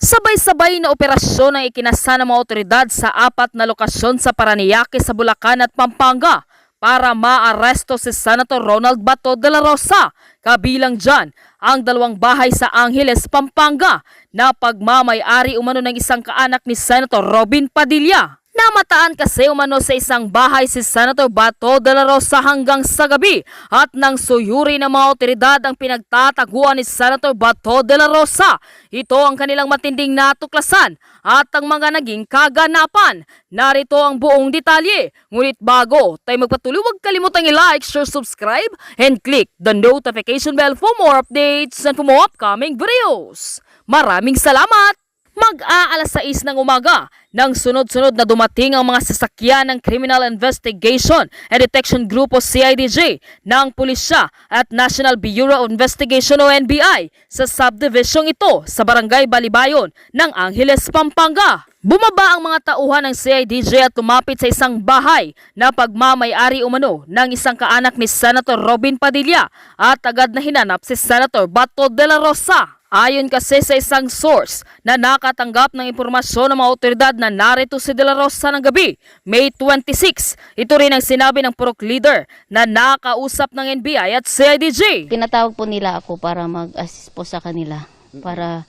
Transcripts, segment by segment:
Sabay-sabay na operasyon ang ikinasa ng mga otoridad sa 4 na lokasyon sa Parañaque sa Bulacan at Pampanga para maaresto si Senator Ronald Bato de la Rosa. Kabilang dyan ang 2 bahay sa Angeles, Pampanga na pagmamay-ari umano ng isang kaanak ni Senator Robin Padilla. Namataan kasi umano sa isang bahay si Senator Bato de la Rosa hanggang sa gabi at nang suyuri ng mga otoridad ang pinagtataguan ni Senator Bato de la Rosa. Ito ang kanilang matinding natuklasan at ang mga naging kaganapan. Narito ang buong detalye. Ngunit bago tayo magpatuloy, huwag kalimutang i-like, share, subscribe, and click the notification bell for more updates and for more upcoming videos. Maraming salamat! Mag-aalas 6 ng umaga nang sunod-sunod na dumating ang mga sasakyan ng Criminal Investigation and Detection Group o CIDG ng Pulisya at National Bureau of Investigation o NBI sa subdivision ito sa Barangay Balibayon ng Angeles, Pampanga. Bumaba ang mga tauhan ng CIDG at tumapit sa isang bahay na pagmamay-ari umano ng isang kaanak ni Senator Robin Padilla at agad na hinanap si Senator Bato de la Rosa. Ayon kasi sa isang source na nakatanggap ng impormasyon ng mga otoridad na narito si De La Rosa ng gabi, May 26. Ito rin ang sinabi ng Purok Leader na nakausap ng NBI at CIDG. Pinatawag po nila ako para mag-assist po sa kanila, para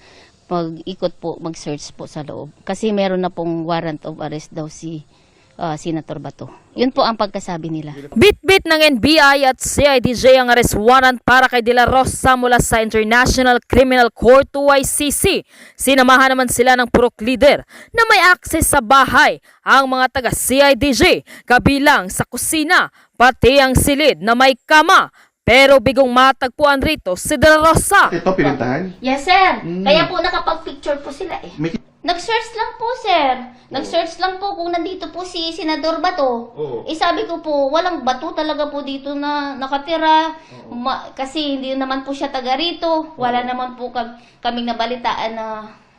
mag-ikot po, mag-search po sa loob. Kasi meron na pong warrant of arrest daw si Senator Bato. Yun po ang pagkasabi nila. Bit-bit ng NBI at CIDG ang arrest warrant para kay De La Rosa mula sa International Criminal Court o ICC. Sinamahan naman sila ng Purok Leader na may access sa bahay ang mga taga-CIDG, kabilang sa kusina, pati ang silid na may kama. Pero bigong matagpuan rito si De La Rosa. Ito, pinintahan? Yes, sir. Kaya po nakapag-picture po sila eh. May... Nag-search lang po, sir. Nag-search lang po kung nandito po si Senador Bato. Eh sabi ko po, walang bato talaga po dito na nakatira. Kasi hindi naman po siya taga rito. Wala naman po kaming nabalitaan na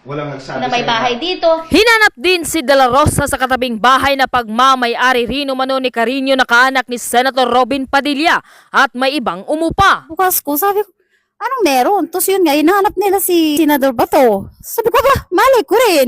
Walang nagsabi may bahay dito. Hinanap din si De La Rosa sa katabing bahay na pagmamay-ari rin umano ni Carino na kaanak ni Senator Robin Padilla at may ibang umupa. Bukas ko, sabi ko, anong meron? Tapos yun nga, hinahanap nila si Senador Bato. Sabi ko ba, malay ko rin.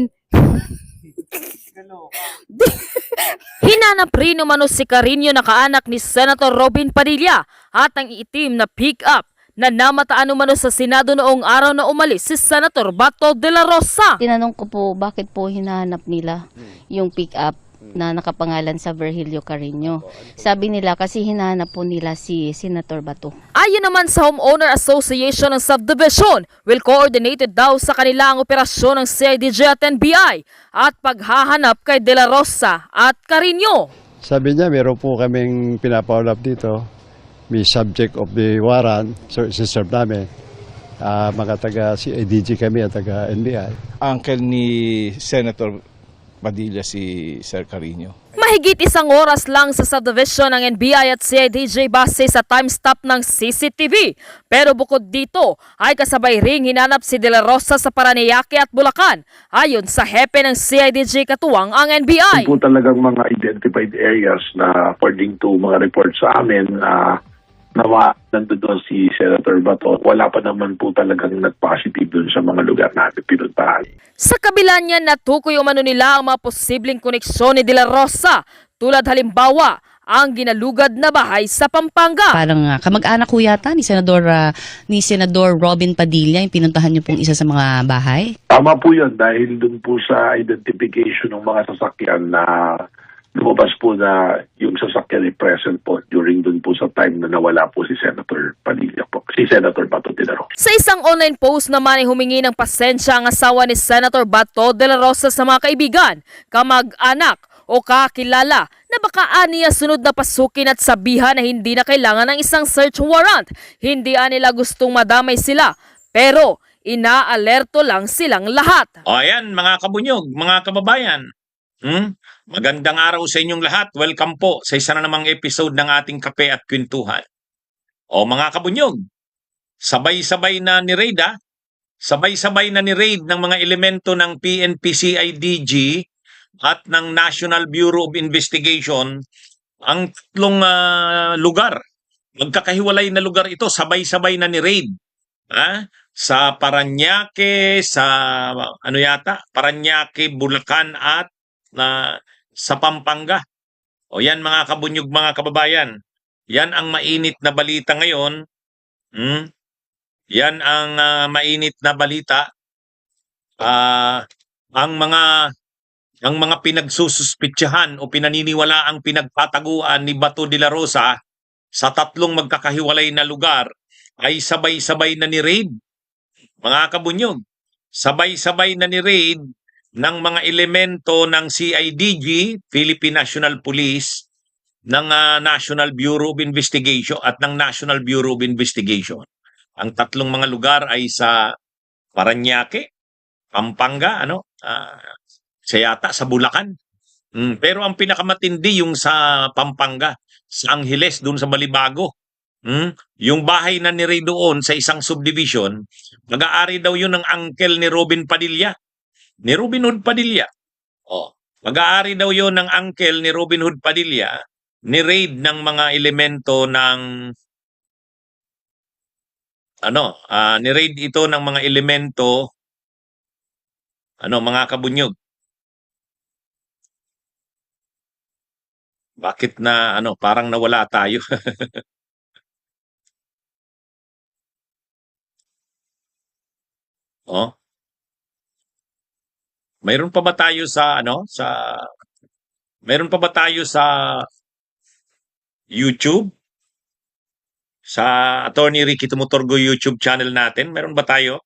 Hinanap rin umano si Carino na kaanak ni Senator Robin Padilla at ang itim na pick-up na namataan umano sa Senado noong araw na umalis si Senator Bato de la Rosa. Tinanong ko po, bakit po hinahanap nila yung pick-up na nakapangalan sa Virgilio Carino. Sabi nila kasi hinahanap po nila si Senator Bato. Ayon naman sa Homeowner Association ng Subdivision, well-coordinated daw sa kanila ang operasyon ng CIDG at NBI at paghahanap kay De La Rosa at Carino. Sabi niya, meron po kaming pinapaulap dito. May subject of the warrant, so isi-serve namin. Mga taga-CIDG kami at taga-NBI. Uncle ni Senator Padilla si Sir Carino. Mahigit 1 oras lang sa subdivision ng NBI at CIDG base sa timestamp ng CCTV. Pero bukod dito ay kasabay ring hinanap si De La Rosa sa Parañaque at Bulacan. Ayon sa hepe ng CIDG katuwang ang NBI. Po talagang mga identified areas na according to mga reports sa amin na nandun doon si Senator Bato. Wala pa naman po talagang nag-positive doon sa mga lugar natin pinuntahan. Sa kabila niyan, natukoy umano nila ang mga posibleng koneksyon ni De La Rosa, tulad halimbawa ang ginalugad na bahay sa Pampanga. Parang kamag-anak ko yata ni Senador Robin Padilla yung pinuntahan niyo pong isa sa mga bahay. Tama po yun dahil doon po sa identification ng mga sasakyan na lumabas po na yung sasakyan ay present po during dun po sa time na nawala po si Senator Padilla po, si Senator Bato de la Rosa. Sa isang online post naman ay humingi ng pasensya ang asawa ni Senator Bato de la Rosa sa mga kaibigan, kamag-anak o kakilala na baka aniya sunod na pasukin at sabihan na hindi na kailangan ng isang search warrant. Hindi nila gustong madamay sila, pero inaalerto lang silang lahat. O ayan mga kabunyog, mga kababayan. Magandang araw sa inyong lahat. Welcome po sa isa na namang episode ng ating Kape at Kwentuhan. O mga kabunyog, sabay-sabay na ni raid ng mga elemento ng PNP-CIDG at ng National Bureau of Investigation ang 3 lugar. Magkakahiwalay na lugar ito, sabay-sabay na ni raid. sa Parañaque, sa ano yata, Parañaque, Bulacan at sa Pampanga. O yan mga kabunyog, mga kababayan. Yan ang mainit na balita ngayon. Yan ang mainit na balita. Ah, ang mga pinagsususpitsahan o pinaniniwalaang pinagtataguan ni Bato de la Rosa sa tatlong magkakahiwalay na lugar ay sabay-sabay na ni-raid. Mga kabunyog, sabay-sabay na ni-raid ng mga elemento ng CIDG, Philippine National Police, ng National Bureau of Investigation at ng National Bureau of Investigation. Ang tatlong mga lugar ay sa Parañaque, Pampanga, sa yata, sa Bulacan. Pero ang pinakamatindi yung sa Pampanga, sa Angeles, doon sa Balibago. Yung bahay na ni-raid doon sa isang subdivision, mag-aari daw yun ng uncle ni Robin Padilla. Ni Robin Hood Padilla. Mag-aari daw yun ng uncle ni Robin Hood Padilla, ni-raid ng mga elemento ng ni-raid ito ng mga elemento mga kabunyog. Bakit na parang nawala tayo? Mayroon pa ba tayo sa Mayroon pa ba tayo sa YouTube? Sa Attorney Ricky Tumutorgo YouTube channel natin, meron ba tayo?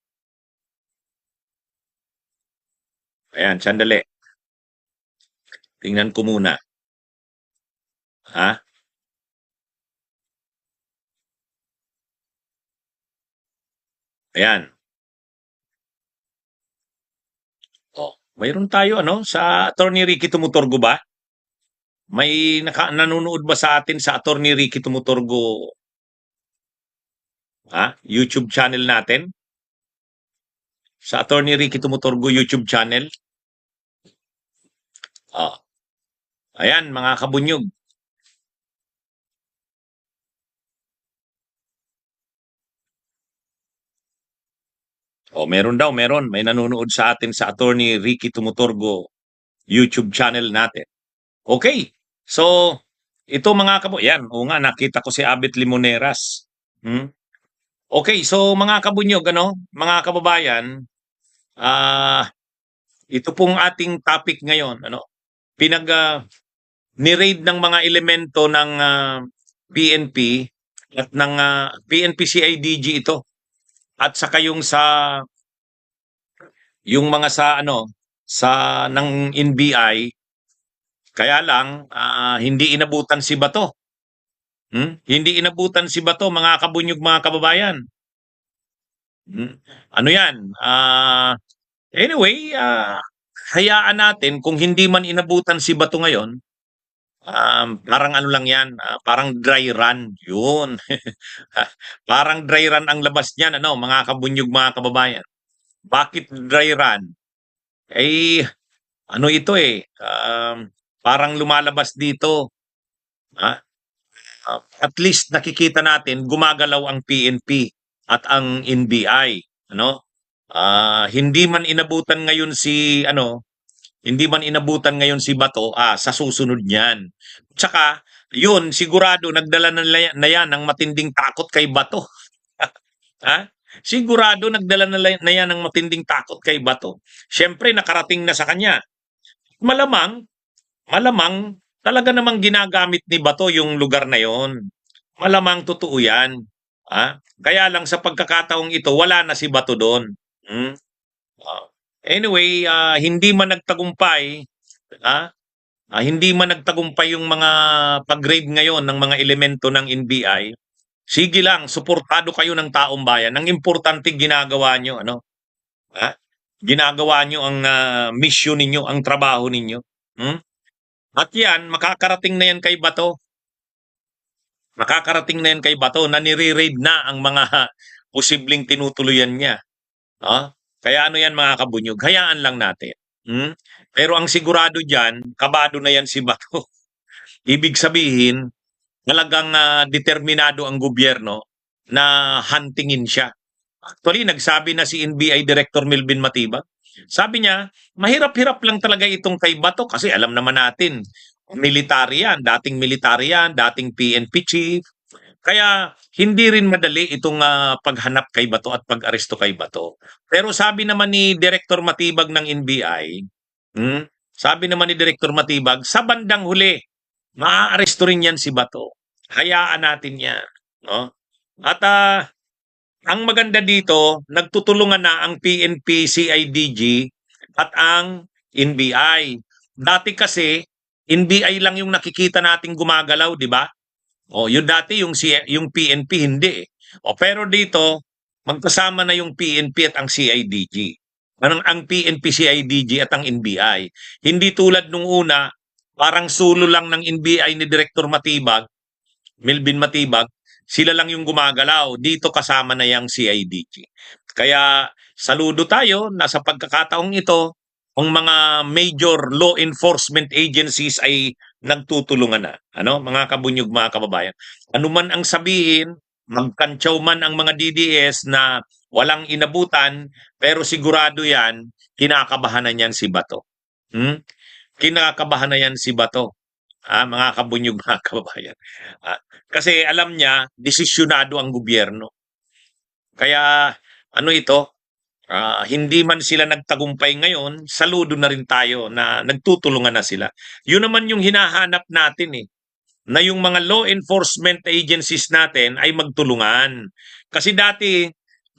Ayan, sandali. Tingnan ko muna. Ayan. Mayroon tayo sa Attorney Ricky Tumutorgo ba? May nanonood ba sa atin sa Attorney Ricky Tumutorgo YouTube channel natin? Sa Attorney Ricky Tumutorgo YouTube channel? Ayan, mga kabunyog. Meron daw, meron. May nanonood sa atin sa Attorney Ricky Tumutorgo YouTube channel natin. Okay. So, ito mga yan, nga, nakita ko si Abet Limoneras. Okay, so mga kabunyog, mga kababayan, ito pong ating topic ngayon, ni-raid ng mga elemento ng PNP at ng PNP CIDG ito. At saka yung mga ng NBI, kaya lang hindi inabutan si Bato. Hindi inabutan si Bato, mga kabunyog, mga kababayan. Anyway, hayaan natin kung hindi man inabutan si Bato ngayon, parang lang yan, parang dry run. Yun. Parang dry run ang labas niyan, mga kabunyog, mga kababayan. Bakit dry run? Ito parang lumalabas dito. At least nakikita natin gumagalaw ang PNP at ang NBI, hindi man inabutan ngayon si Bato sa susunod niyan. Tsaka yun, sigurado nagdala na yan ng matinding takot kay Bato. Sigurado nagdala na yan ng matinding takot kay Bato. Siyempre nakarating na sa kanya. Malamang talaga namang ginagamit ni Bato yung lugar na yon. Malamang totoo yan. Kaya lang sa pagkakataong ito, wala na si Bato doon. Anyway, hindi man nagtagumpay yung mga pag-raid ngayon ng mga elemento ng NBI. Sige lang, suportado kayo ng taong bayan. Ang importante ginagawa nyo, ginagawa nyo ang mission ninyo, ang trabaho ninyo. At yan, makakarating na yan kay Bato. Makakarating na yan kay Bato na nire-raid na ang mga posibleng tinutuluyan niya. Kaya yan, mga kabunyog, hayaan lang natin. Pero ang sigurado dyan, kabado na yan si Bato. Ibig sabihin, talagang determinado ang gobyerno na huntingin siya. Actually, nagsabi na si NBI Director Melvin Matibag. Sabi niya, mahirap-hirap lang talaga itong kay Bato kasi alam naman natin, military yan, dating PNP chief. Kaya hindi rin madali itong paghanap kay Bato at pag-aresto kay Bato. Pero sabi naman ni Director Matibag ng NBI, sabi naman ni Director Matibag, sa bandang huli, maaaresto rin yan si Bato. Hayaan natin yan. No? At ang maganda dito, nagtutulungan na ang PNP, CIDG at ang NBI. Dati kasi, NBI lang yung nakikita nating gumagalaw, di ba? O, yun dati yung PNP hindi. O, pero dito, magkasama na yung PNP at ang CIDG. Ang PNP, CIDG at ang NBI. Hindi tulad nung una, parang sulo lang ng NBI ni Director Matibag, Melvin Matibag, sila lang yung gumagalaw. Dito kasama na yung CIDG. Kaya saludo tayo na sa pagkakataong ito, ang mga major law enforcement agencies ay nagtutulungan na. Ano, mga kabunyog, mga kababayan. Ano man ang sabihin, magkantsaw man ang mga DDS na walang inabutan, pero sigurado yan, kinakabahan na yan si Bato. Kinakabahan na yan si Bato. Mga kabunyog, mga kababayan. Kasi alam niya, desisyonado ang gobyerno. Kaya ano ito, hindi man sila nagtagumpay ngayon, saludo na rin tayo na nagtutulungan na sila. Yun naman yung hinahanap natin na yung mga law enforcement agencies natin ay magtulungan. Kasi dati,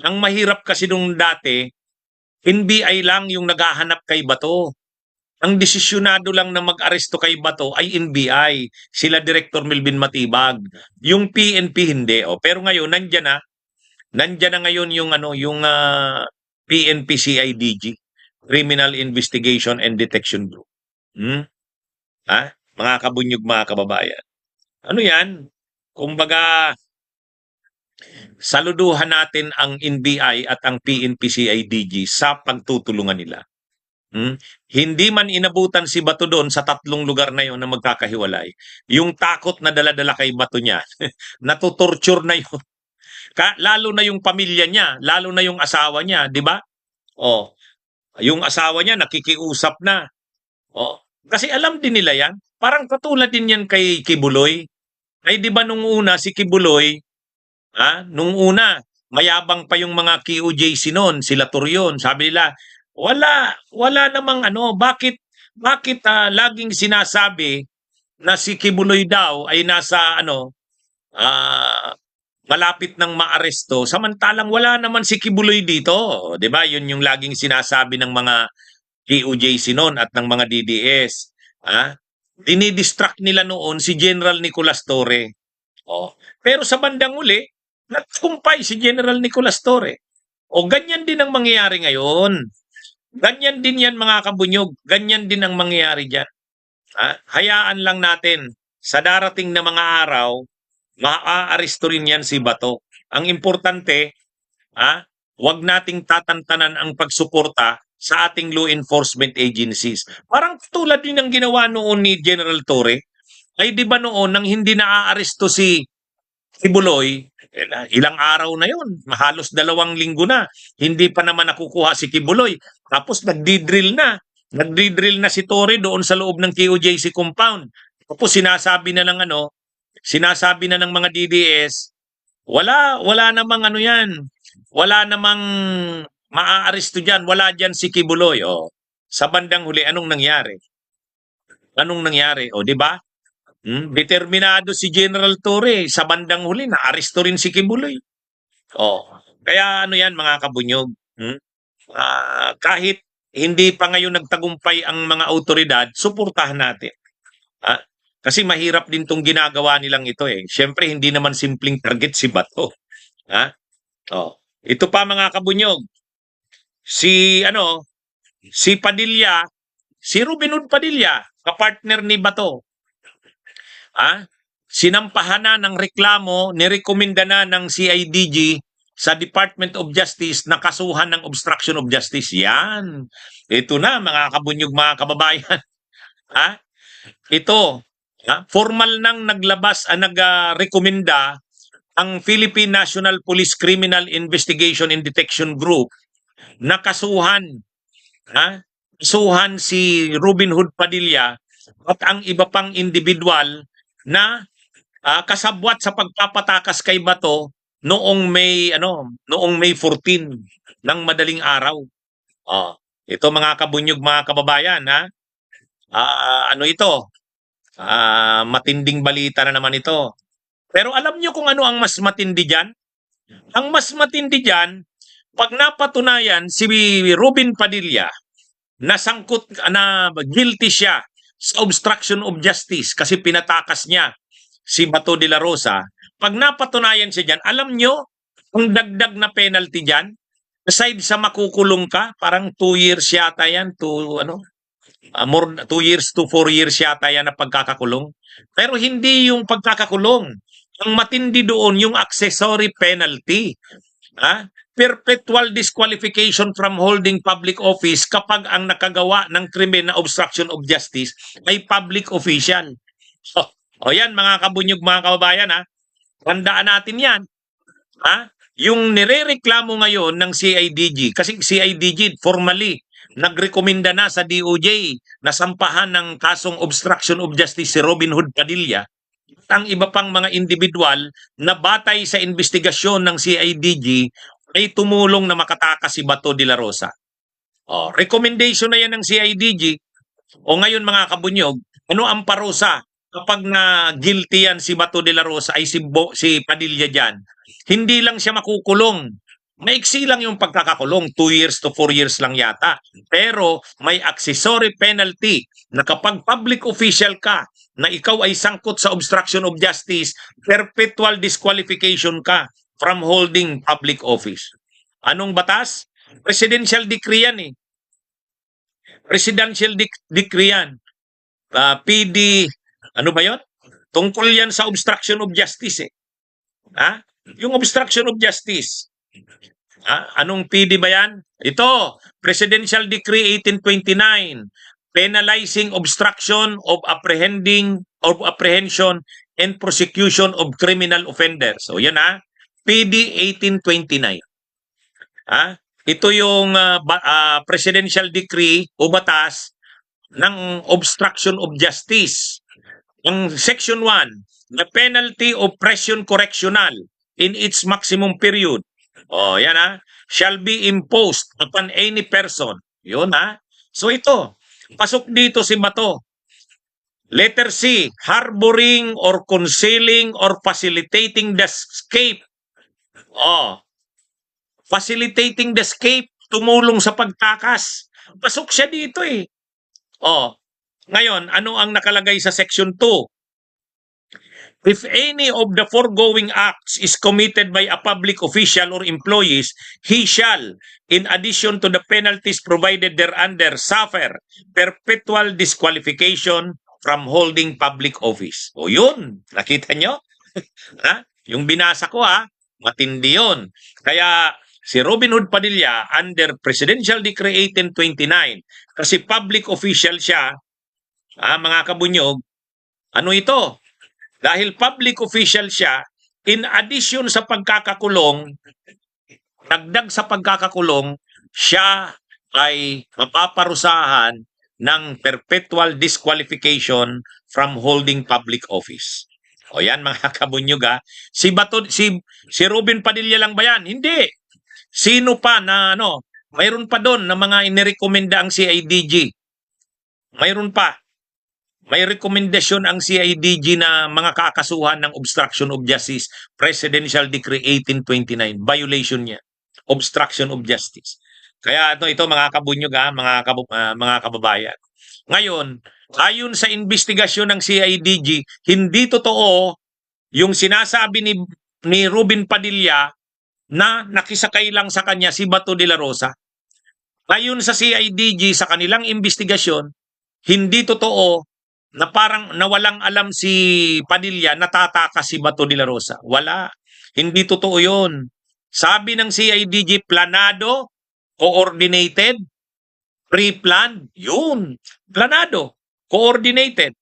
ang mahirap kasi nung dati, NBI lang yung naghahanap kay Bato. Ang desisyonado lang na mag-aresto kay Bato ay NBI, sila Director Melvin Matibag. Yung PNP hindi. Pero ngayon nandiyan na ngayon yung PNP CIDG, Criminal Investigation and Detection Group. Mga kabunyog, mga kababayan. Ano yan? Kumbaga, saluduhan natin ang NBI at ang PNP CIDG sa pagtutulungan nila. Hindi man inabutan si Bato doon sa 3 lugar na yon na magkakahiwalay. Yung takot na dala-dala kay Bato niya, natutorture na yun. Lalo na yung pamilya niya, lalo na yung asawa niya, di ba? Yung asawa niya nakikiusap na. Kasi alam din nila yan. Parang katulad din yan kay Kibuloy. Ay di ba nung una si Kibuloy, nung una, mayabang pa yung mga QJC noon, sila Turion. Sabi nila, wala namang bakit laging sinasabi na si Kibuloy daw ay nasa malapit ng maaresto, samantalang wala naman si Kibuloy dito, 'di ba? Yun yung laging sinasabi ng mga QJC noon at ng mga DDS. Dinidistract nila noon si General Nicolas Torre. Pero sa bandang uli, nagkumpay si General Nicolas Torre. Ganyan din ang mangyayari ngayon. Ganyan din yan, mga kabunyog. Ganyan din ang mangyayari dyan. Hayaan lang natin sa darating na mga araw, maaaresto rin yan si Bato. Ang importante, wag nating tatantanan ang pagsuporta sa ating law enforcement agencies. Parang tulad din ang ginawa noon ni General Torre. Ay di ba noon nang hindi naaaresto si Kibuloy, ilang araw na yun, halos 2 linggo na, hindi pa naman nakukuha si Kibuloy. Tapos nagdi-drill na si Torre doon sa loob ng QJC compound. Tapos sinasabi na ng mga DDS, wala namang yan, wala namang maaaresto dyan, wala dyan si Kibuloy. Sa bandang huli, anong nangyari? Di ba? Determinado si General Torre, sa bandang huli, na-aresto rin si Kibuloy. Kaya yan, mga kabunyog. Kahit hindi pa ngayon nagtagumpay ang mga autoridad, suportahan natin. Kasi mahirap din tong ginagawa nilang ito Siyempre, hindi naman simpleng target si Bato. Ito pa, mga kabunyog. Si Padilla, si Ruben Hood Padilla, kapartner ni Bato. Sinampahan na ng reklamo, nirekomenda na ng CIDG sa Department of Justice na kasuhan ng obstruction of justice. Yan. Ito na, mga kabunyog, mga kababayan. Ito, formal nang nagrekomenda ang Philippine National Police Criminal Investigation and Detection Group nakasuhan, kasuhan si Robin Hood Padilla at ang iba pang individual na kasabwat sa pagpapatakas kay Bato noong May 14 ng madaling araw. Ito mga kabunyog, mga kababayan, ito? Matinding balita na naman ito. Pero alam nyo kung ano ang mas matindi dyan? Ang mas matindi dyan, pag napatunayan si Robin Padilla na guilty siya sa obstruction of justice kasi pinatakas niya si Bato de la Rosa, pag napatunayan siya dyan, alam nyo, ang dagdag na penalty dyan, aside sa makukulong ka, parang 2 years yata yan, 2 years to 4 years yata yan na pagkakakulong. Pero hindi yung pagkakakulong. Ang matindi doon, yung accessory penalty. Perpetual disqualification from holding public office kapag ang nakagawa ng krimen na obstruction of justice ay public official. O yan mga kabunyog, mga kababayan, tandaan natin yan. Yung nirereklamo ngayon ng CIDG, kasi CIDG formally nagrekomenda na sa DOJ na sampahan ng kasong obstruction of justice si Robin Hood Padilla at ang iba pang mga individual na batay sa investigasyon ng CIDG ay tumulong na makatakas si Bato de la Rosa. Recommendation na yan ng CIDG. O ngayon mga kabunyog, ano ang parusa kapag na guilty yan si Bato de la Rosa ay si Padilla dyan? Hindi lang siya makukulong. Maiksi lang yung pagkakakulong, 2 years to 4 years lang yata. Pero may accessory penalty na kapag public official ka, na ikaw ay sangkot sa obstruction of justice, perpetual disqualification ka from holding public office. Anong batas? Presidential decree yan eh. Presidential decree yan. PD, ano ba yun? Tungkol yan sa obstruction of justice eh. Yung obstruction of justice. Anong PD ba yan? Ito, Presidential Decree 1829, penalizing obstruction of apprehension and prosecution of criminal offenders. So yan PD 1829. Ito yung Presidential Decree o batas ng obstruction of justice. Ang Section 1, the penalty of pression correctional in its maximum period. Yan shall be imposed upon any person. Yun So ito, pasok dito si Bato. Letter C, harboring or concealing or facilitating the escape. Facilitating the escape, tumulong sa pagtakas. Pasok siya dito eh. Ngayon, ano ang nakalagay sa Section 2? If any of the foregoing acts is committed by a public official or employees, he shall, in addition to the penalties provided thereunder, suffer perpetual disqualification from holding public office. O yun, nakita nyo? Yung binasa ko matindi yun. Kaya si Robin Hood Padilla under Presidential Decree 1829, kasi public official siya, mga kabunyog, ano ito? Dahil public official siya, in addition sa pagkakakulong, dagdag sa pagkakakulong, siya ay mapaparusahan ng perpetual disqualification from holding public office. O yan mga kabunyog si Robin Padilla lang ba yan? Hindi. Sino pa na mayroon pa doon na mga inirekomenda ang CIDG. Mayroon pa. May rekomendasyon ang CIDG na mga kakasuhan ng obstruction of justice, Presidential Decree 1829, violation niya, obstruction of justice. Kaya ito mga kabunyog, mga kababayan. Ngayon, ayon sa investigasyon ng CIDG, hindi totoo yung sinasabi ni Robin Padilla na nakisakay lang sa kanya si Bato de la Rosa. Ayon sa CIDG, sa kanilang investigasyon, hindi totoo na parang nawalang alam si Padilla natatakas si Bato de la Rosa. Wala. Hindi totoo yun. Sabi ng CIDG, planado, coordinated, pre-planned. Yun. Planado, coordinated.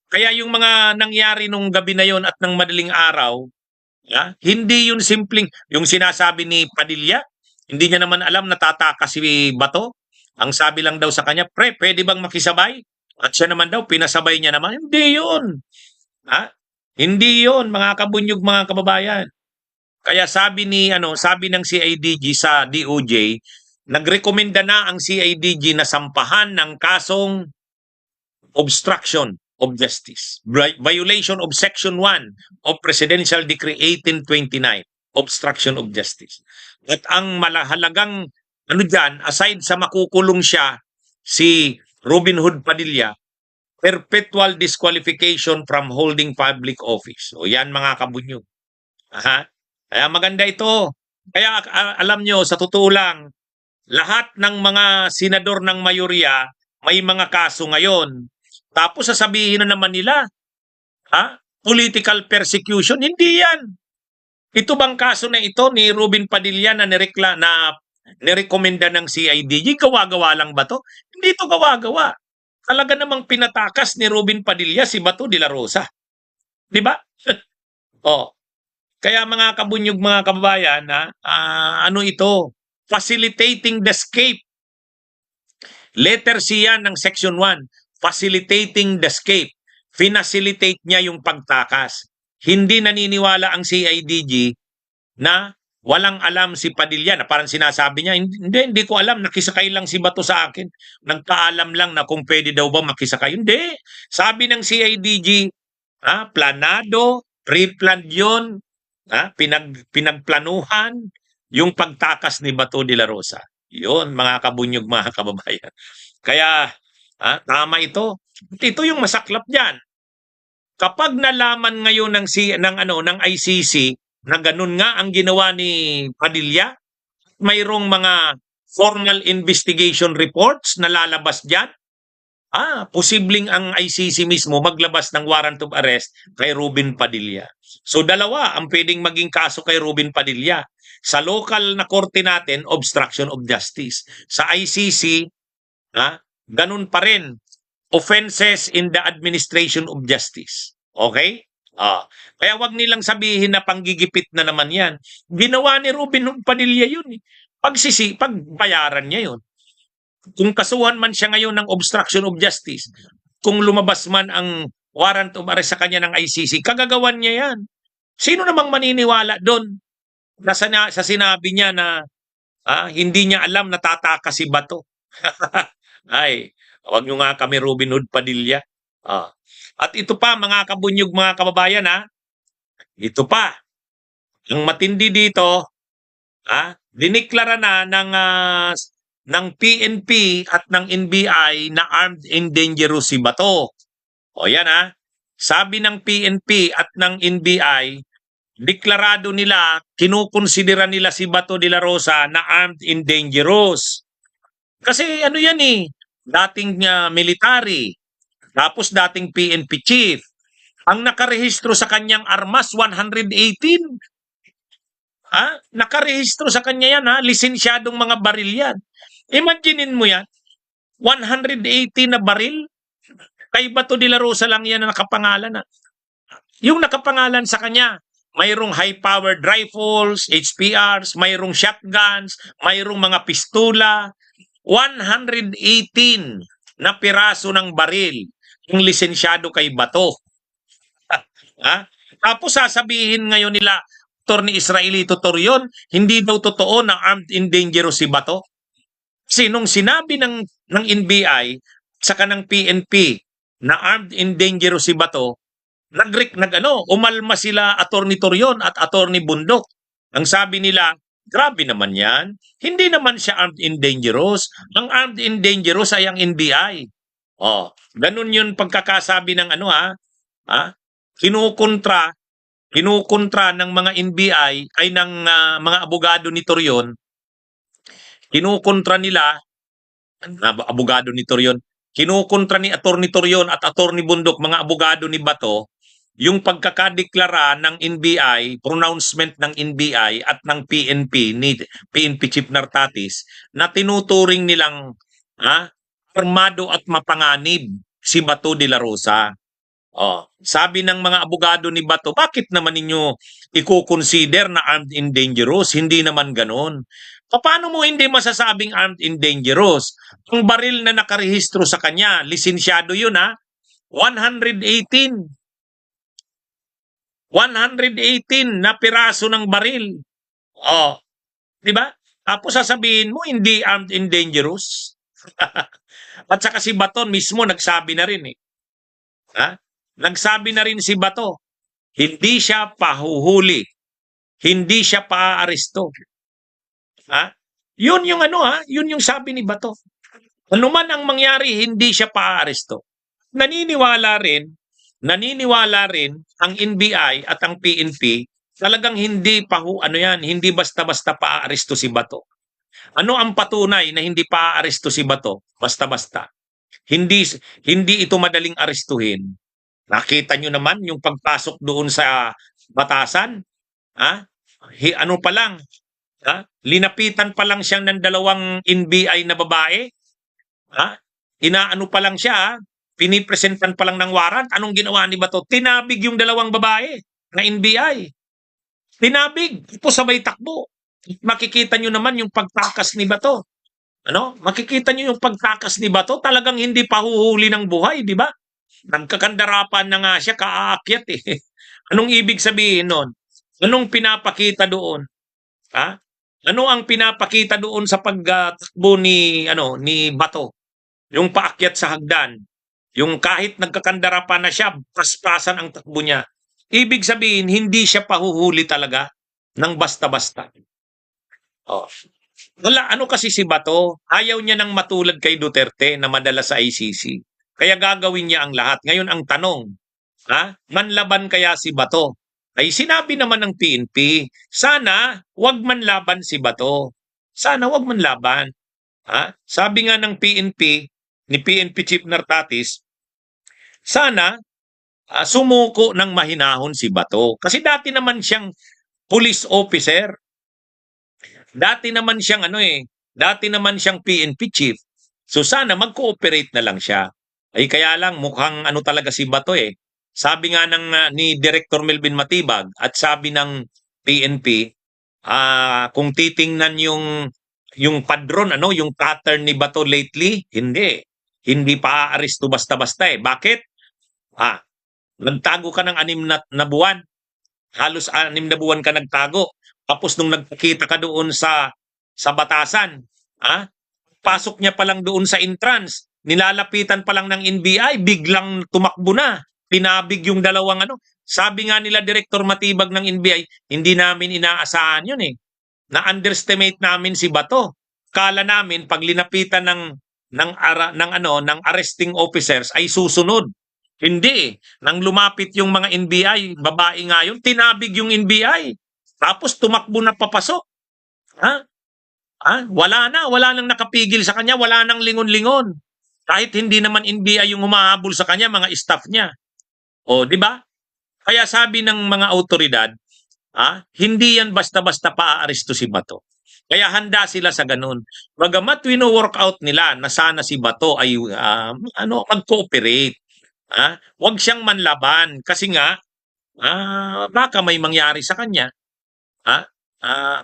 Kaya yung mga nangyari nung gabi na yon at ng madaling araw, Hindi yun simpleng, yung sinasabi ni Padilla, hindi niya naman alam na tatakas si Bato. Ang sabi lang daw sa kanya, pre, pwede bang makisabay? At siya naman daw, pinasabay niya naman. Hindi yun. Hindi yun, mga kabunyog, mga kababayan. Kaya sabi ng CIDG sa DOJ, nagrekomenda na ang CIDG na sampahan ng kasong obstruction of justice, violation of Section 1 of Presidential Decree 1829, obstruction of justice. At ang malahalagang dyan, aside sa makukulong siya, si Robin Hood Padilla, perpetual disqualification from holding public office. O yan, mga kabunyog. Kaya maganda ito. Kaya alam nyo, sa totoo lang, lahat ng mga senador ng mayorya may mga kaso ngayon. Tapos sasabihin na naman nila, political persecution. Hindi yan. Ito bang kaso na ito ni Robin Padilla na nirekomenda ng CIDG, gawa-gawa lang ba to? Hindi ito gawa-gawa. Talaga namang pinatakas ni Robin Padilla si Bato de la Rosa. Di ba? Kaya mga kabunyog, mga kababayan, ano ito? Facilitating the escape. Letter C yan ng Section 1. Facilitating the escape. Finacilitate niya yung pagtakas. Hindi naniniwala ang CIDG na walang alam si Padilla, na parang sinasabi niya, hindi ko alam, nakisakay lang si Bato sa akin. Nagkaalam lang na kung pwede daw ba makisakay. Hindi. Sabi ng CIDG, planado, pre-planned yun, pinagplanuhan yung pagtakas ni Bato de la Rosa. Yun, mga kabunyog, mga kababayan. Kaya, tama ito. Ito yung masaklap diyan. Kapag nalaman ngayon ng ICC na ganun nga ang ginawa ni Padilla, mayroong mga formal investigation reports na lalabas diyan, posibleng ang ICC mismo maglabas ng warrant of arrest kay Robin Padilla. So dalawa ang pwedeng maging kaso kay Robin Padilla. Sa local na korte natin, obstruction of justice. Sa ICC, ganun pa rin. Offenses in the administration of justice. Okay? Kaya wag nilang sabihin na panggigipit na naman yan. Ginawa ni Robin Padilla yun. Pagbayaran niya yun. Kung kasuhan man siya ngayon ng obstruction of justice, kung lumabas man ang warrant of arrest sa kanya ng ICC, kagagawan niya yan. Sino namang maniniwala doon sa sinabi niya na hindi niya alam na tatakas si Bato? Ay, wag nyo nga kami Robin Hood Padilla. At ito pa, mga kabunyog, mga kababayan, ito pa, ang matindi dito, diniklara na ng PNP at ng NBI na armed and dangerous si Bato. O yan, sabi ng PNP at ng NBI, deklarado nila, kinukonsidera nila si Bato de la Rosa na armed and dangerous. Kasi ano yan dating military, tapos dating PNP chief. Ang nakarehistro sa kanyang armas, 118. Nakarehistro sa kanya yan, lisensyadong mga baril yan. Imaginein mo yan, 180 na baril. Kay Bato de la Rosa lang yan na nakapangalan. Yung nakapangalan sa kanya, mayroong high-powered rifles, HPRs, mayroong shotguns, mayroong mga pistola, 118 na piraso ng baril yung lisensyado kay Bato. Tapos sasabihin ngayon nila, Atty. Israelito Torion, hindi daw totoo na armed and dangerous si Bato. Kasi nung sinabi ng NBI saka ng PNP na armed and dangerous si Bato, umalma sila Atty. Torion at Atty. Bundok. Ang sabi nila, grabe naman yan. Hindi naman siya armed and dangerous. Ang armed and dangerous ay ang NBI. Ganun yun pagkakasabi ng kinukontra ng mga NBI ay ng mga abogado ni Torion. Kinukontra nila, abogado ni Torion, kinukontra ni Atty. Torion at Atty. Bundok, mga abogado ni Bato, yung pagkakadeklara ng NBI, pronouncement ng NBI at ng PNP, ni PNP Chief Nartatis, na tinuturing nilang armado at mapanganib si Bato de la Rosa. Sabi ng mga abogado ni Bato, bakit naman ninyo i-consider na armed and dangerous? Hindi naman ganon. Paano mo hindi masasabing armed and dangerous? Ang baril na nakarehistro sa kanya, lisensyado yun 118. 118 na piraso ng baril. Di ba? Tapos sasabihin mo, hindi armed and dangerous. At saka si Bato mismo nagsabi na rin Nagsabi na rin si Bato, hindi siya pahuhuli, hindi siya paaaresto. Yun yung yun yung sabi ni Bato. Ano man ang mangyari, hindi siya paaaresto. Naniniwala rin ang NBI at ang PNP talagang hindi hindi basta-basta paaaresto si Bato. Ano ang patunay na hindi paaaresto si Bato? Basta-basta. Hindi ito madaling arestuhin. Nakita nyo naman yung pagpasok doon sa batasan. Ano pa lang, linapitan pa lang siyang ng 2 NBI na babae. Inaano pa lang siya, pinipresentan pa lang ng warrant. Anong ginawa ni Bato? Tinabig yung 2 babae na NBI. Tinabig, ito sabay takbo. Makikita nyo naman yung pagtakas ni Bato. Makikita nyo yung pagtakas ni Bato, talagang hindi pahuhuli ng buhay, di ba? Nagkakandarapan na nga siya, kaakyat Anong ibig sabihin nun? Anong pinapakita doon? Ano ang pinapakita doon sa pagtakbo ni Bato? Yung paakyat sa hagdan. Yung kahit nagkakandarapan na siya, paspasan ang takbo niya. Ibig sabihin, hindi siya pahuhuli talaga ng basta-basta. Ano kasi si Bato? Ayaw niya nang matulad kay Duterte na madala sa ICC. Kaya gagawin niya ang lahat. Ngayon ang tanong, manlaban kaya si Bato? Ay sinabi naman ng PNP, sana wag manlaban si Bato. Sana wag manlaban. Sabi nga ng PNP, ni PNP Chief Nartatis, sana sumuko ng mahinahon si Bato. Kasi dati naman siyang police officer. Dati naman siyang PNP chief. So sana mag-cooperate na lang siya. Ay kaya lang mukhang talaga si Bato Sabi nga ni Director Melvin Matibag at sabi ng PNP, kung titingnan yung padron, yung pattern ni Bato lately, hindi pa aaresto basta-basta Bakit? Nagtago ka ng 6 na buwan. Halos 6 na buwan ka nagtago. Tapos nung nagkita ka doon sa batasan, pasok niya pa lang doon sa entrance, nilalapitan pa lang ng NBI, biglang tumakbo na. Pinabig yung 2 Sabi nga nila Director Matibag ng NBI, hindi namin inaasahan yun Na-underestimate namin si Bato. Kala namin pag linapitan ng arresting officers ay susunod. Hindi Nang lumapit yung mga NBI, babae nga yun, tinabig yung NBI. Tapos tumakbo na papasok. Wala nang nakapigil sa kanya, wala nang lingon-lingon. Kahit hindi naman NBI yung humahabol sa kanya, mga staff niya. Di ba? Kaya sabi ng mga otoridad, hindi yan basta-basta paaaresto si Bato. Kaya handa sila sa ganun. Bagamat wino-workout nila na sana si Bato ay mag-cooperate. Huwag siyang manlaban kasi nga baka may mangyari sa kanya.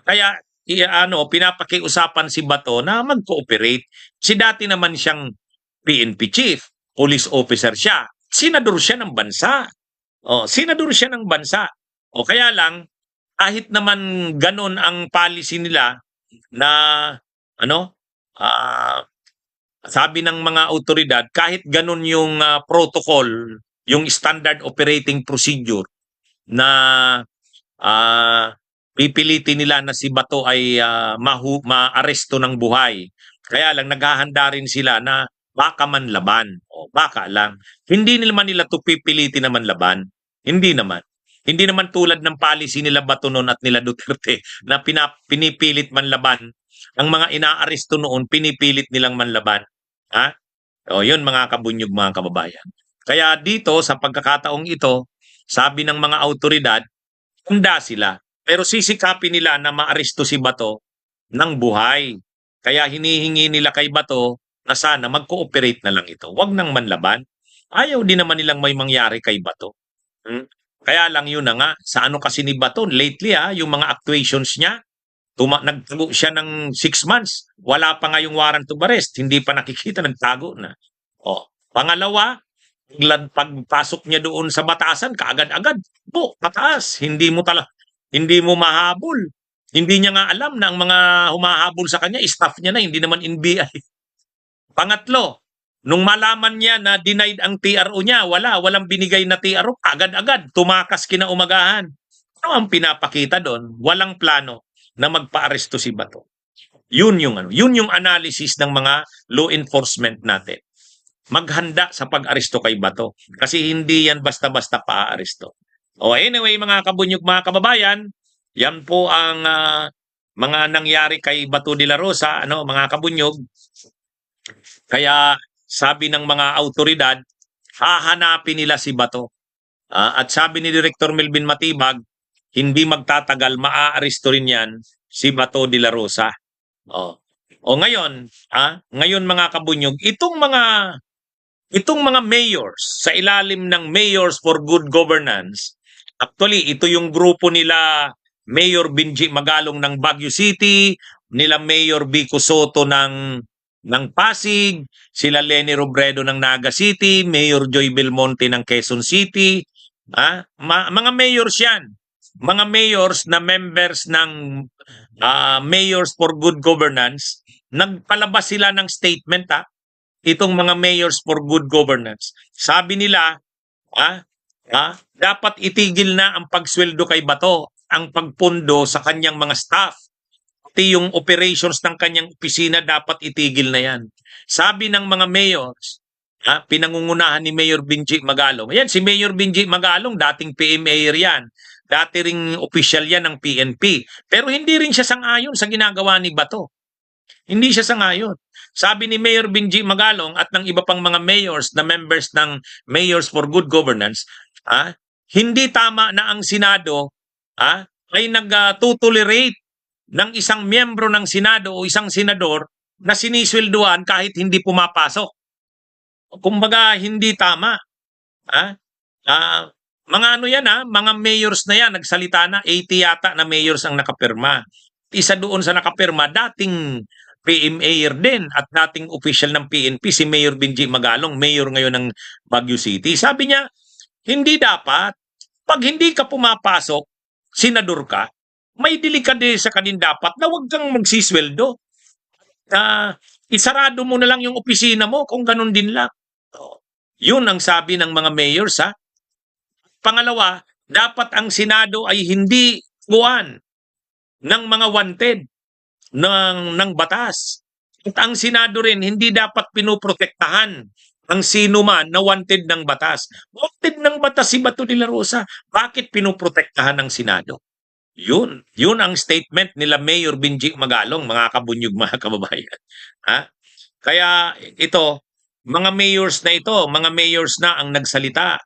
Kaya pinapakiusapan si Bato na mag-cooperate. Si dati naman siyang PNP chief, police officer siya. Senador siya ng bansa. Senador siya ng bansa. Kaya lang kahit naman ganun ang policy nila na sabi ng mga otoridad, kahit ganun yung protocol, yung standard operating procedure na pipilitin nila na si Bato ay maaresto ng buhay. Kaya lang naghahanda rin sila na baka manlaban. Baka lang. Hindi naman nila ito pipilitin na manlaban. Hindi naman. Hindi naman tulad ng policy nila Bato noon at nila Duterte na pinipilit manlaban. Ang mga inaaresto noon, pinipilit nilang manlaban. Yun mga kabunyog, mga kababayan. Kaya dito, sa pagkakataong ito, sabi ng mga autoridad, handa sila. Pero sisikapin nila na maaresto si Bato ng buhay. Kaya hinihingi nila kay Bato na sana mag-cooperate na lang ito. Huwag nang manlaban. Ayaw din naman nilang may mangyari kay Bato. Hmm? Kaya lang yun na nga, sa ano kasi ni Bato, lately yung mga actuations niya, nagtago siya ng 6 months. Wala pa nga yung warrant of arrest. Hindi pa nakikita, nagtago na. Pangalawa, pagpasok niya doon sa batasan, kaagad-agad, pataas. Hindi mo mahabol. Hindi niya nga alam na ang mga humahabol sa kanya, staff niya na, hindi naman NBI. Pangatlo, nung malaman niya na denied ang TRO niya, walang binigay na TRO, agad-agad, tumakas kinaumagahan. Ano ang pinapakita doon? Walang plano na magpa-aresto si Bato. Yun yung analysis ng mga law enforcement natin. Maghanda sa pag-aresto kay Bato kasi hindi yan basta-basta pa-aresto. Anyway, mga kabunyog, mga kababayan, yan po ang mga nangyari kay Bato de la Rosa, mga kabunyog. Kaya sabi ng mga autoridad, hahanapin nila si Bato. At sabi ni Director Melvin Matibag, hindi magtatagal, maa-aresto rin yan si Bato de la Rosa. Ngayon mga kabunyog, itong mga mayors sa ilalim ng Mayors for Good Governance, actually ito yung grupo nila Mayor Benji Magalong ng Baguio City, nila Mayor Vico Soto ng Pasig, sila Leni Robredo ng Naga City, Mayor Joy Belmonte ng Quezon City, mga mayors yan. Mga mayors na members ng Mayors for Good Governance, nagpalabas sila ng statement itong mga Mayors for Good Governance. Sabi nila, dapat itigil na ang pagsweldo kay Bato, ang pagpundo sa kanyang mga staff. Pati yung operations ng kanyang opisina dapat itigil na yan. Sabi ng mga mayors, pinangungunahan ni Mayor Benji Magalong. Yan, si Mayor Benji Magalong, dating PMA yan. Dati ring opisyal yan ng PNP. Pero hindi rin siya sang-ayon sa ginagawa ni Bato. Hindi siya sang-ayon. Sabi ni Mayor Benji Magalong at ng iba pang mga mayors na members ng Mayors for Good Governance, hindi tama na ang Senado ay nag-tolerate ng isang miyembro ng Senado o isang senador na sinisweldoan kahit hindi pumapasok. Kumbaga, hindi tama. Mga mga mayors na yan, nagsalita na, 80 yata na mayors ang nakapirma. Isa doon sa nakapirma, dating PMAyer din at dating official ng PNP, si Mayor Benji Magalong, mayor ngayon ng Baguio City. Sabi niya, hindi dapat, pag hindi ka pumapasok, senador ka, may delikadesa ka din dapat na huwag kang magsisweldo. Isarado mo na lang yung opisina mo kung ganun din lang. Yun ang sabi ng mga mayors. Pangalawa, dapat ang Senado ay hindi buwan ng mga wanted ng batas. At ang Senado rin hindi dapat pinoprotektahan ang sino man na wanted ng batas. Wanted ng batas si Bato de la Rosa. Bakit pinoprotektahan ng Senado? Yun ang statement nila Mayor Benji Magalong, mga kabunyog, mga kababayan. Kaya ito, mga mayors na ang nagsalita.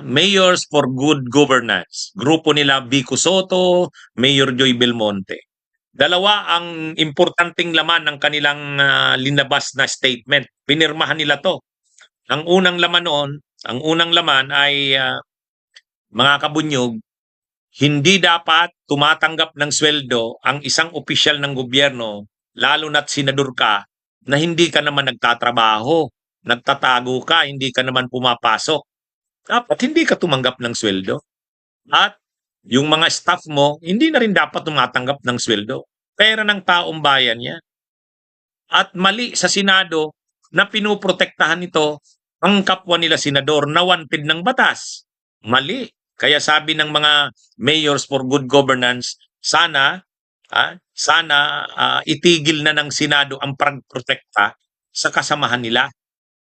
Mayors for Good Governance. Grupo nila Vico Soto, Mayor Joy Belmonte. Dalawa ang importanteng laman ng kanilang linabas na statement. Pinirmahan nila to. Ang unang laman ay mga kabunyog, hindi dapat tumatanggap ng sweldo ang isang opisyal ng gobyerno, lalo na't senador ka, na hindi ka naman nagtatrabaho, nagtatago ka, hindi ka naman pumapasok. Dapat hindi ka tumanggap ng sweldo. At yung mga staff mo, hindi na rin dapat tumatanggap ng sweldo. Pera ng taong bayan yan. At mali sa Senado na pinuprotektahan ito ang kapwa nila senador na wanted ng batas. Mali. Kaya sabi ng mga Mayors for Good Governance, sana itigil na ng Senado ang pagprotekta sa kasamahan nila.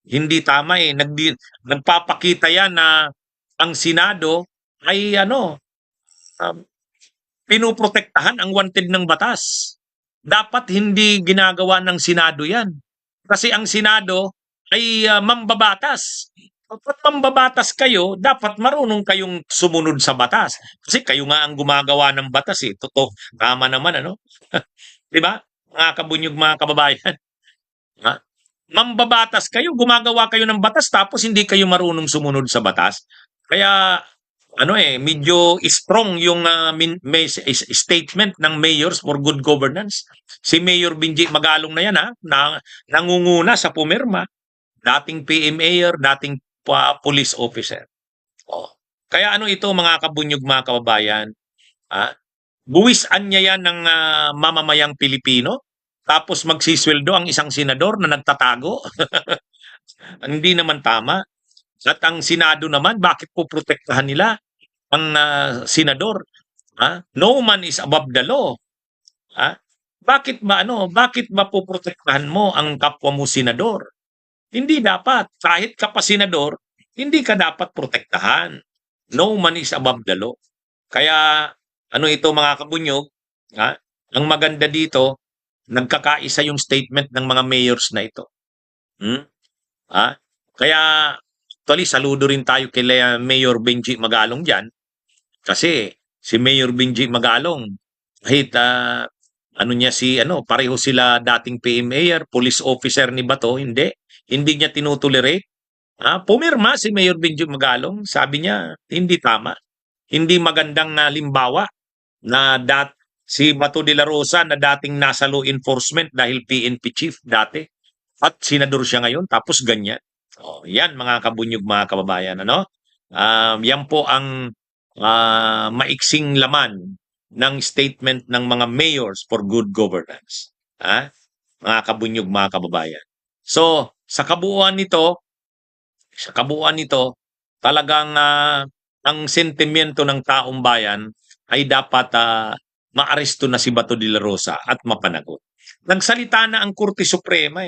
Hindi tama nagpapakita yan na ang Senado ay pinuprotektahan ang wanted ng batas. Dapat hindi ginagawa ng Senado yan. Kasi ang Senado ay mambabatas. Kapag mambabatas kayo, dapat marunong kayong sumunod sa batas. Kasi kayo nga ang gumagawa ng batas Totoo, tama naman, Di ba? Mga kabunyog, mga kababayan. mambabatas kayo, gumagawa kayo ng batas tapos hindi kayo marunong sumunod sa batas. Kaya medyo strong yung statement ng mayors for good governance. Si Mayor Benji Magalong na yan nangunguna sa pumirma, dating PM mayor, dating police officer. Oh. Kaya ito mga kabunyog, mga kababayan, buwisan niya yan ng mamamayang Pilipino, tapos magsisweldo ang isang senador na nagtatago. Hindi naman tama. At ang Senado naman, bakit po protektahan nila ang senador? No man is above the law. Bakit ba poprotektahan mo ang kapwa mo senador? Hindi dapat. Kahit ka pa senador, hindi ka dapat protektahan. No man is above the law. Kaya ito mga kabunyog, ang maganda dito, nagkakaisa yung statement ng mga mayors na ito. Kaya actually, saludo rin tayo kay Mayor Benji Magalong dyan. Kasi si Mayor Benji Magalong, kahit pareho sila dating PM mayor, police officer ni Bato, hindi niya tinutolerate. Pumirma si Mayor Benji Magalong, sabi niya, hindi tama. Hindi magandang limbawa na si Bato de la Rosa na dating nasa law enforcement dahil PNP chief dati at senador siya ngayon tapos ganyan. Yan mga kabunyog, mga kababayan, yan po ang maiksing laman ng statement ng mga mayors for good governance. Mga kabunyog, mga kababayan. So, sa kabuuan nito, talagang ang sentimiento ng taong bayan ay dapat maaresto na si Bato de la Rosa at mapanagot. Nagsalita na ang Korte Suprema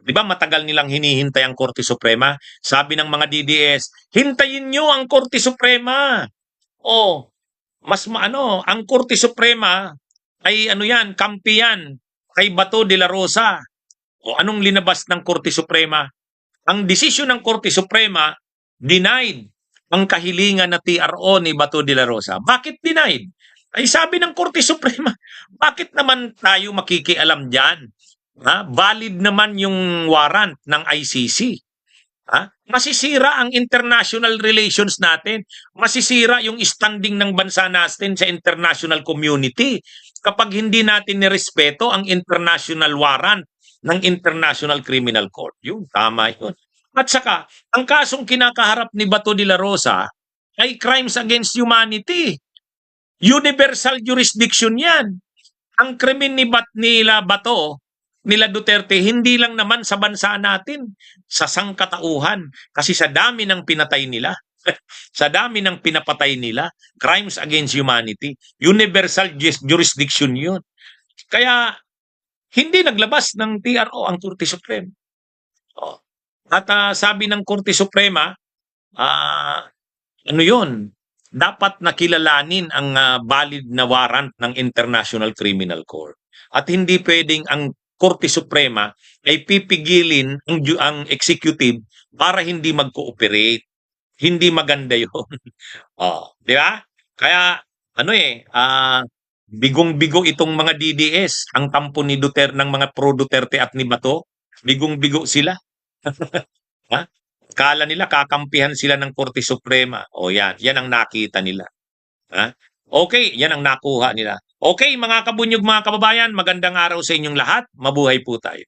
di ba matagal nilang hinihintay ang Korte Suprema? Sabi ng mga DDS, hintayin nyo ang Korte Suprema. Ang Korte Suprema ay kampi yan kay Bato de la Rosa. Anong linabas ng Korte Suprema? Ang desisyon ng Korte Suprema denied ang kahilingan na TRO ni Bato de la Rosa. Bakit denied? Ay sabi ng Korte Suprema, bakit naman tayo makikialam dyan? Valid naman yung warrant ng ICC. Masisira ang international relations natin. Masisira yung standing ng bansa natin sa international community kapag hindi natin nirespeto ang international warrant ng International Criminal Court. Yung tama yun. At saka, ang kasong kinakaharap ni Bato de la Rosa ay crimes against humanity. Universal jurisdiction yan. Ang krimen nila Bato, nila Duterte, hindi lang naman sa bansa natin, sa sangkatauhan. Kasi sa dami ng pinatay nila, sa dami ng pinapatay nila, crimes against humanity, universal jurisdiction yun. Kaya, hindi naglabas ng TRO ang Korte Suprema. At sabi ng Korte Suprema, dapat nakilalanin ang valid na warrant ng International Criminal Court. At hindi pwedeng ang Korte Suprema ay pipigilin ang executive para hindi mag-cooperate. Hindi maganda yun. Di ba? Kaya, bigong-bigo itong mga DDS, ang tampo ni Duterte, ng mga pro-Duterte at ni Bato, bigong-bigo sila. Kala nila kakampihan sila ng Korte Suprema. Yan ang nakita nila. Okay, yan ang nakuha nila. Okay, mga kabunyog, mga kababayan, magandang araw sa inyong lahat. Mabuhay po tayo.